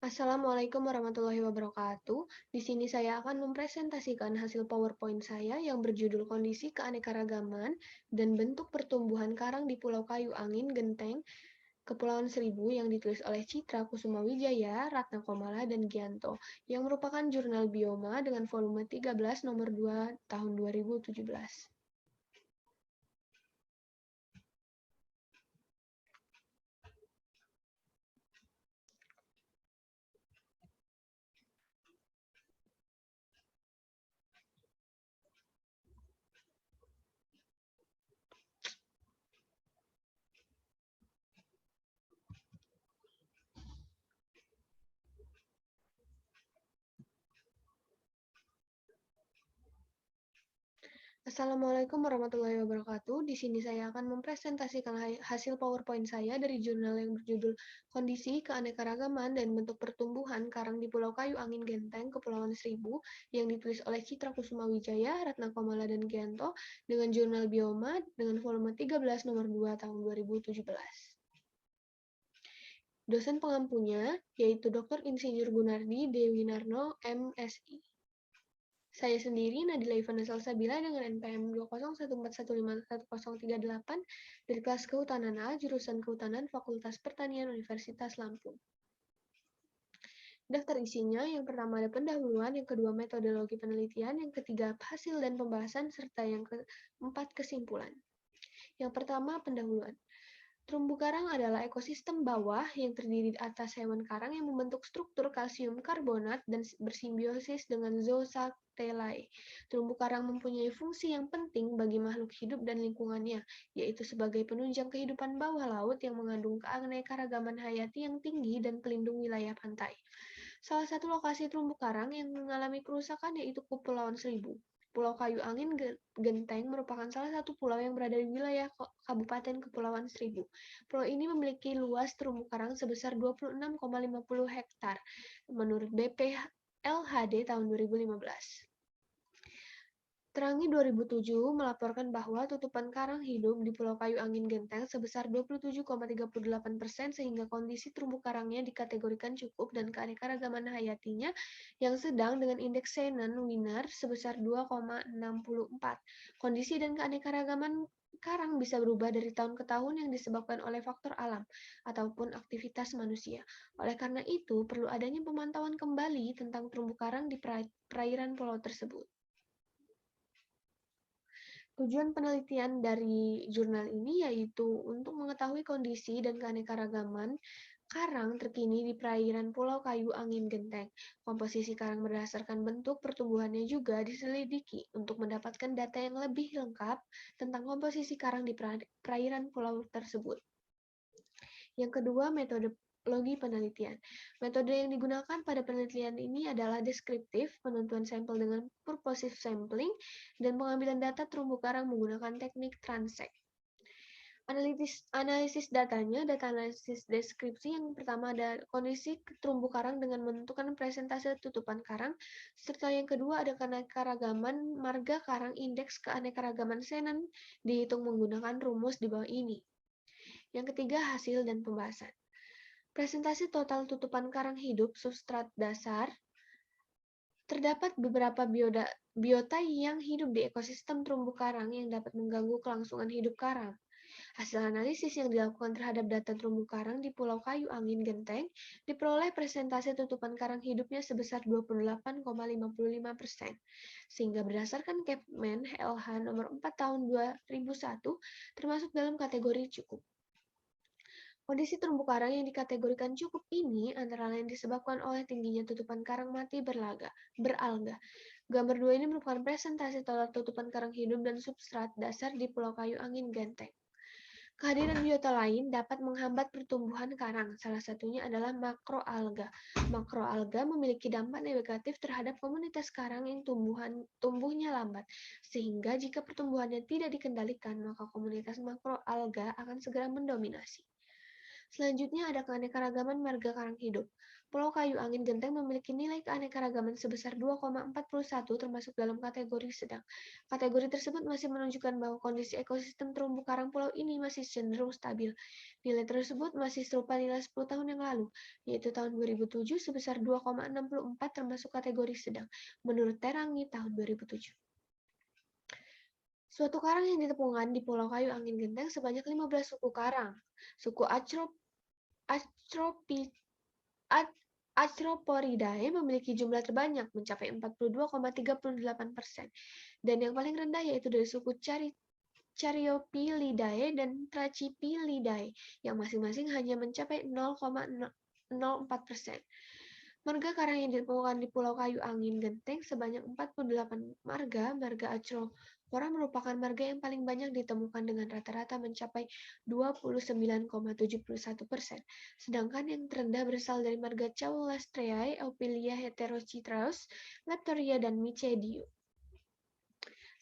Assalamualaikum warahmatullahi wabarakatuh. Di sini saya akan mempresentasikan hasil PowerPoint saya yang berjudul Kondisi Keanekaragaman dan Bentuk Pertumbuhan Karang di Pulau Kayu Angin Genteng, Kepulauan Seribu yang ditulis oleh Citra Kusumawijaya, Ratna Komala, dan Gianto, yang merupakan jurnal Bioma dengan volume 13 nomor 2 tahun 2017. Assalamualaikum warahmatullahi wabarakatuh. Di sini saya akan mempresentasikan hasil PowerPoint saya dari jurnal yang berjudul Kondisi Keanekaragaman dan Bentuk Pertumbuhan Karang di Pulau Kayu Angin Genteng, Kepulauan Seribu, yang ditulis oleh Citra Kusumawijaya, Ratna Komala, dan Gianto, dengan jurnal Bioma dengan volume 13 nomor 2 tahun 2017. Dosen pengampunya yaitu Dr. Insinyur Gunardi Dewinarno, MSI. Saya sendiri, Nadila Ivana Salsabila dengan NPM 20141511038 dari kelas Kehutanan A, jurusan Kehutanan Fakultas Pertanian Universitas Lampung. Daftar isinya, yang pertama ada pendahuluan, yang kedua metodologi penelitian, yang ketiga hasil dan pembahasan, serta yang keempat kesimpulan. Yang pertama, pendahuluan. Terumbu karang adalah ekosistem bawah yang terdiri atas hewan karang yang membentuk struktur kalsium karbonat dan bersimbiosis dengan zooxanthellae. Terumbu karang mempunyai fungsi yang penting bagi makhluk hidup dan lingkungannya, yaitu sebagai penunjang kehidupan bawah laut yang mengandung keanekaragaman hayati yang tinggi dan pelindung wilayah pantai. Salah satu lokasi terumbu karang yang mengalami kerusakan yaitu Kepulauan Seribu. Pulau Kayu Angin Genteng merupakan salah satu pulau yang berada di wilayah Kabupaten Kepulauan Seribu. Pulau ini memiliki luas terumbu karang sebesar 26,50 hektar menurut BPLHD tahun 2015. Terangi 2007 melaporkan bahwa tutupan karang hidup di Pulau Kayu Angin Genteng sebesar 27,38% sehingga kondisi terumbu karangnya dikategorikan cukup dan keanekaragaman hayatinya yang sedang dengan indeks Shannon-Wiener sebesar 2,64. Kondisi dan keanekaragaman karang bisa berubah dari tahun ke tahun yang disebabkan oleh faktor alam ataupun aktivitas manusia. Oleh karena itu, perlu adanya pemantauan kembali tentang terumbu karang di perairan pulau tersebut. Tujuan penelitian dari jurnal ini yaitu untuk mengetahui kondisi dan keanekaragaman karang terkini di perairan Pulau Kayu Angin Genteng. Komposisi karang berdasarkan bentuk pertumbuhannya juga diselidiki untuk mendapatkan data yang lebih lengkap tentang komposisi karang di perairan pulau tersebut. Yang kedua, metodologi penelitian. Metode yang digunakan pada penelitian ini adalah deskriptif, penentuan sampel dengan purposive sampling, dan pengambilan data terumbu karang menggunakan teknik transect. Analisis datanya, data analisis deskripsi yang pertama ada kondisi terumbu karang dengan menentukan presentase tutupan karang, serta yang kedua ada keanekaragaman marga karang, indeks keanekaragaman Shannon dihitung menggunakan rumus di bawah ini. Yang ketiga, hasil dan pembahasan. Presentasi total tutupan karang hidup substrat dasar. Terdapat beberapa biota yang hidup di ekosistem terumbu karang yang dapat mengganggu kelangsungan hidup karang. Hasil analisis yang dilakukan terhadap data terumbu karang di Pulau Kayu Angin Genteng diperoleh presentasi tutupan karang hidupnya sebesar 28,55%, sehingga berdasarkan Kepmen LH nomor 4 tahun 2001 termasuk dalam kategori cukup. Kondisi terumbu karang yang dikategorikan cukup ini antara lain disebabkan oleh tingginya tutupan karang mati beralga. Gambar 2 ini merupakan presentasi total tutupan karang hidup dan substrat dasar di Pulau Kayu Angin Genteng. Kehadiran biota lain dapat menghambat pertumbuhan karang, salah satunya adalah makroalga. Makroalga memiliki dampak negatif terhadap komunitas karang yang tumbuhnya lambat, sehingga jika pertumbuhannya tidak dikendalikan, maka komunitas makroalga akan segera mendominasi. Selanjutnya ada keanekaragaman marga karang hidup. Pulau Kayu Angin Genteng memiliki nilai keanekaragaman sebesar 2,41 termasuk dalam kategori sedang. Kategori tersebut masih menunjukkan bahwa kondisi ekosistem terumbu karang pulau ini masih cenderung stabil. Nilai tersebut masih serupa nilai 10 tahun yang lalu, yaitu tahun 2007 sebesar 2,64 termasuk kategori sedang, menurut Terangi tahun 2007. Suatu karang yang ditemukan di Pulau Kayu Angin Genteng sebanyak 15 suku karang. Suku Arthroporidae memiliki jumlah terbanyak, mencapai 42,38%. Dan yang paling rendah yaitu dari suku Caryophyllaceae dan Trachypylidae, yang masing-masing hanya mencapai 0,04%. Marga karang yang ditemukan di Pulau Kayu Angin Genteng sebanyak 48 marga. Marga Acropora merupakan marga yang paling banyak ditemukan dengan rata-rata mencapai 29,71%. Sedangkan yang terendah berasal dari marga Caulastreae, Ophilia heterocitrus, Leptoria, dan Mycedium.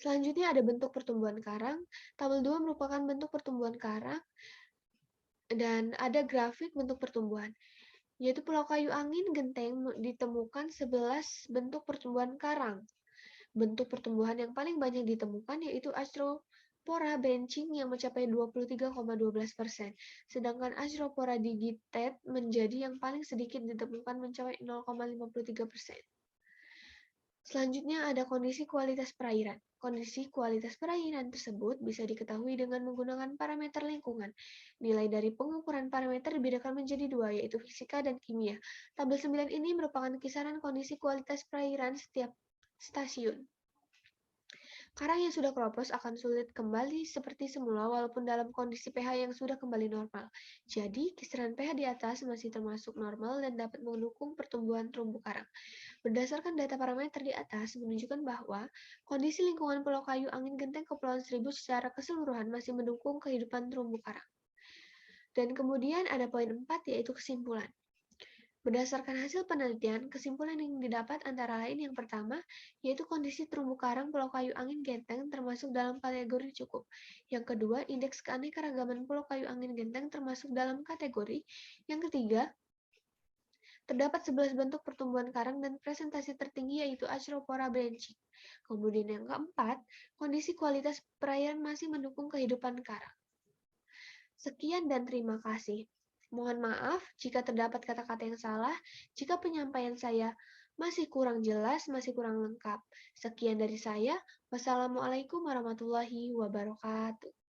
Selanjutnya ada bentuk pertumbuhan karang. Tabel 2 merupakan bentuk pertumbuhan karang dan ada grafik bentuk pertumbuhan. Yaitu Pulau Kayu Angin Genteng ditemukan 11 bentuk pertumbuhan karang. Bentuk pertumbuhan yang paling banyak ditemukan yaitu Arthropora benching yang mencapai 23,12%, sedangkan Arthropora digitate menjadi yang paling sedikit ditemukan mencapai 0,53%. Selanjutnya ada kondisi kualitas perairan. Kondisi kualitas perairan tersebut bisa diketahui dengan menggunakan parameter lingkungan. Nilai dari pengukuran parameter dibedakan menjadi dua, yaitu fisika dan kimia. Tabel 9 ini merupakan kisaran kondisi kualitas perairan setiap stasiun. Karang yang sudah keropos akan sulit kembali seperti semula walaupun dalam kondisi pH yang sudah kembali normal. Jadi, kisaran pH di atas masih termasuk normal dan dapat mendukung pertumbuhan terumbu karang. Berdasarkan data parameter di atas menunjukkan bahwa kondisi lingkungan Pulau Kayu Angin Genteng Kepulauan Seribu secara keseluruhan masih mendukung kehidupan terumbu karang. Dan kemudian ada poin 4 yaitu kesimpulan. Berdasarkan hasil penelitian, kesimpulan yang didapat antara lain yang pertama, yaitu kondisi terumbu karang Pulau Kayu Angin Genteng termasuk dalam kategori cukup. Yang kedua, indeks keanekaragaman Pulau Kayu Angin Genteng termasuk dalam kategori. Yang ketiga, terdapat 11 bentuk pertumbuhan karang dan presentasi tertinggi yaitu Acropora branching. Kemudian yang keempat, kondisi kualitas perairan masih mendukung kehidupan karang. Sekian dan terima kasih. Mohon maaf jika terdapat kata-kata yang salah, jika penyampaian saya masih kurang jelas, masih kurang lengkap. Sekian dari saya. Wassalamualaikum warahmatullahi wabarakatuh.